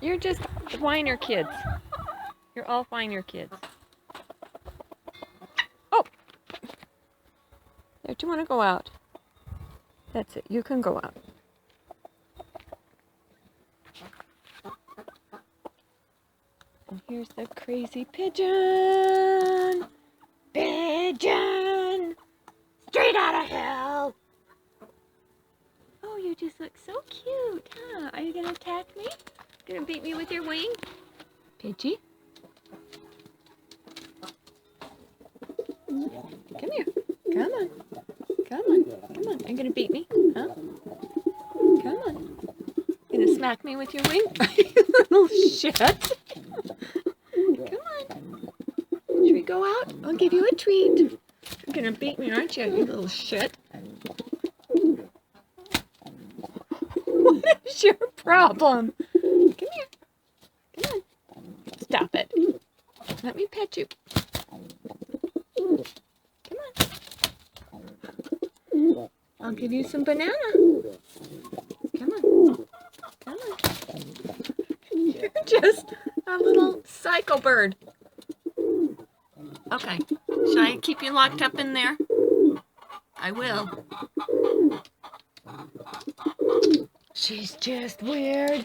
You're just whiner kids. You're all whiner kids. Oh! There, do you want to go out? That's it. You can go out. And here's the crazy pigeon. Pigeon! Straight out of hell! Oh, you just look so cute, huh? Are you going to attack me? Gonna beat me with your wing? Pidgie? Come here. Come on. Come on. Come on. Are you gonna beat me? Huh? Come on. Gonna smack me with your wing? Little shit. Come on. Should we go out? I'll give you a treat. You're gonna beat me, aren't you, you little shit? What is your problem? Come here. Come on. Stop it. Let me pet you. Come on. I'll give you some banana. Come on. Come on. You're just a little psycho bird. Okay. Should I keep you locked up in there? I will. She's just weird.